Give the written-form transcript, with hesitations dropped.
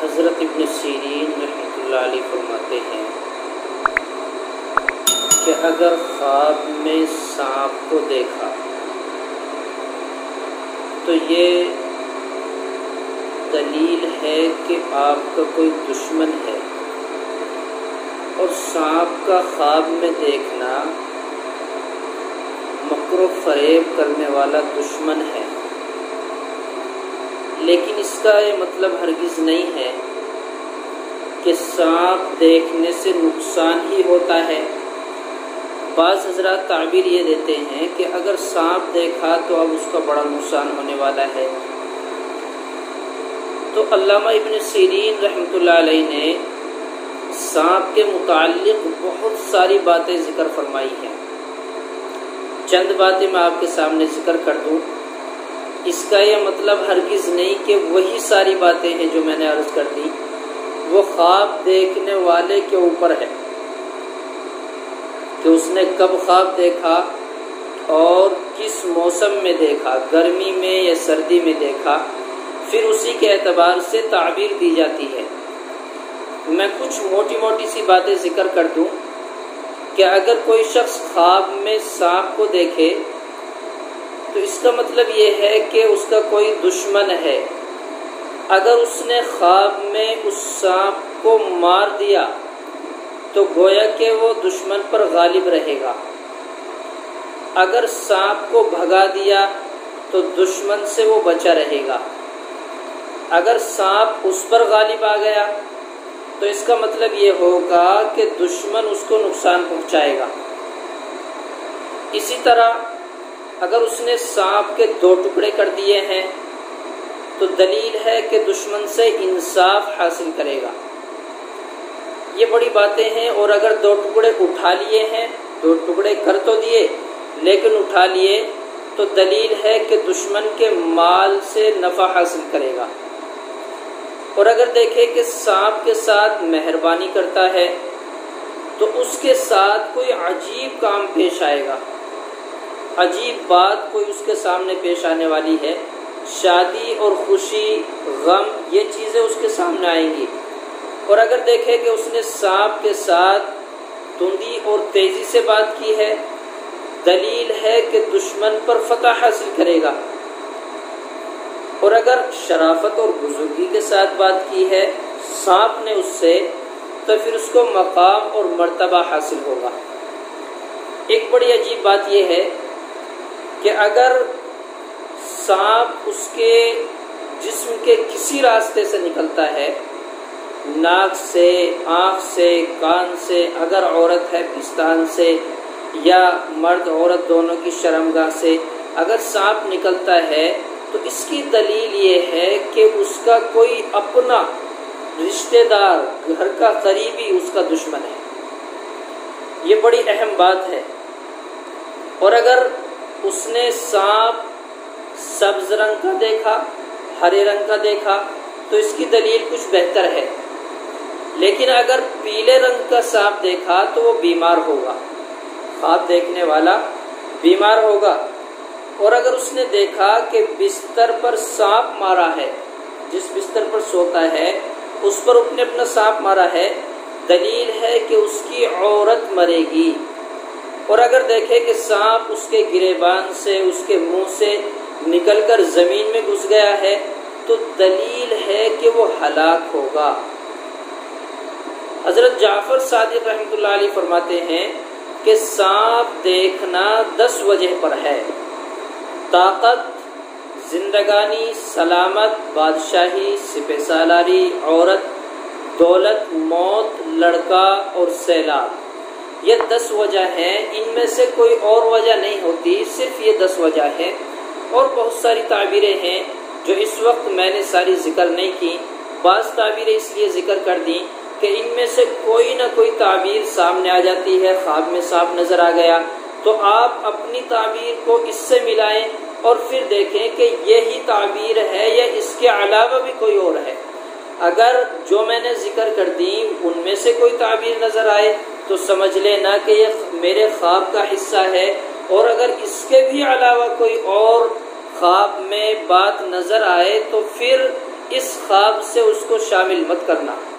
حضرت ابن سیرین رحمۃ اللہ علیہ فرماتے ہیں کہ اگر خواب میں سانپ کو دیکھا تو یہ دلیل ہے کہ آپ کا کوئی دشمن ہے، اور سانپ کا خواب میں دیکھنا مکر و فریب کرنے والا دشمن ہے، لیکن اس کا یہ مطلب ہرگز نہیں ہے کہ سانپ دیکھنے سے نقصان ہی ہوتا ہے۔ بعض حضرات تعبیر یہ دیتے ہیں کہ اگر سانپ دیکھا تو اب اس کا بڑا نقصان ہونے والا ہے۔ تو علامہ ابن سیرین رحمۃ اللہ علیہ نے سانپ کے متعلق بہت ساری باتیں ذکر فرمائی ہیں۔ چند باتیں میں آپ کے سامنے ذکر کر دوں۔ اس کا یہ مطلب ہرگز نہیں کہ وہی ساری باتیں ہیں جو میں نے عرض کر دی وہ خواب دیکھنے والے کے اوپر ہے کہ اس نے کب خواب دیکھا اور کس موسم میں دیکھا، گرمی میں یا سردی میں دیکھا، پھر اسی کے اعتبار سے تعبیر دی جاتی ہے۔ میں کچھ موٹی موٹی سی باتیں ذکر کر دوں کہ اگر کوئی شخص خواب میں سانپ کو دیکھے تو اس کا مطلب یہ ہے کہ اس کا کوئی دشمن ہے۔ اگر اس نے خواب میں اس سانپ کو مار دیا تو گویا کہ وہ دشمن پر غالب رہے گا۔ اگر سانپ کو بھگا دیا تو دشمن سے وہ بچا رہے گا۔ اگر سانپ اس پر غالب آ گیا تو اس کا مطلب یہ ہوگا کہ دشمن اس کو نقصان پہنچائے گا۔ اسی طرح اگر اس نے سانپ کے 2 ٹکڑے کر دیے ہیں تو دلیل ہے کہ دشمن سے انصاف حاصل کرے گا۔ یہ بڑی باتیں ہیں، اور اگر 2 ٹکڑے اٹھا لیے ہیں، 2 ٹکڑے کر تو دیے لیکن اٹھا لیے تو دلیل ہے کہ دشمن کے مال سے نفع حاصل کرے گا۔ اور اگر دیکھے کہ سانپ کے ساتھ مہربانی کرتا ہے تو اس کے ساتھ کوئی عجیب کام پیش آئے گا، عجیب بات کوئی اس کے سامنے پیش آنے والی ہے، شادی اور خوشی، غم، یہ چیزیں اس کے سامنے آئیں گی۔ اور اگر دیکھے کہ اس نے سانپ کے ساتھ تندی اور تیزی سے بات کی ہے، دلیل ہے کہ دشمن پر فتح حاصل کرے گا۔ اور اگر شرافت اور بزرگی کے ساتھ بات کی ہے سانپ نے اس سے، تو پھر اس کو مقام اور مرتبہ حاصل ہوگا۔ ایک بڑی عجیب بات یہ ہے کہ اگر سانپ اس کے جسم کے کسی راستے سے نکلتا ہے، ناک سے، آنکھ سے، کان سے، اگر عورت ہے پستان سے، یا مرد عورت دونوں کی شرمگاہ سے اگر سانپ نکلتا ہے تو اس کی دلیل یہ ہے کہ اس کا کوئی اپنا رشتہ دار، گھر کا قریبی اس کا دشمن ہے۔ یہ بڑی اہم بات ہے۔ اور اگر اس نے سانپ سبز رنگ کا دیکھا، ہرے رنگ کا دیکھا تو اس کی دلیل کچھ بہتر ہے، لیکن اگر پیلے رنگ کا سانپ دیکھا تو وہ بیمار ہوگا، خواب دیکھنے والا بیمار ہوگا۔ اور اگر اس نے دیکھا کہ بستر پر سانپ مارا ہے، جس بستر پر سوتا ہے اس پر اس نے اپنا سانپ مارا ہے، دلیل ہے کہ اس کی عورت مرے گی۔ اور اگر دیکھے کہ سانپ اس کے گریبان سے، اس کے منہ سے نکل کر زمین میں گھس گیا ہے تو دلیل ہے کہ وہ ہلاک ہوگا۔ حضرت جعفر صادق رحمۃ اللہ علیہ فرماتے ہیں کہ سانپ دیکھنا 10 وجہ پر ہے: طاقت، زندگانی، سلامت، بادشاہی، سپہ سالاری، عورت، دولت، موت، لڑکا اور سیلاب۔ یہ 10 وجہ ہیں، ان میں سے کوئی اور وجہ نہیں ہوتی، صرف یہ 10 وجہ ہیں۔ اور بہت ساری تعبیریں ہیں جو اس وقت میں نے ساری ذکر نہیں کی، بعض تعبیریں اس لیے ذکر کر دیں کہ ان میں سے کوئی نہ کوئی تعبیر سامنے آ جاتی ہے۔ خواب میں سانپ نظر آ گیا تو آپ اپنی تعبیر کو اس سے ملائیں اور پھر دیکھیں کہ یہی تعبیر ہے یا اس کے علاوہ بھی کوئی اور ہے۔ اگر جو میں نے ذکر کر دی ان میں سے کوئی تعبیر نظر آئے تو سمجھ لینا کہ یہ میرے خواب کا حصہ ہے، اور اگر اس کے بھی علاوہ کوئی اور خواب میں بات نظر آئے تو پھر اس خواب سے اس کو شامل مت کرنا۔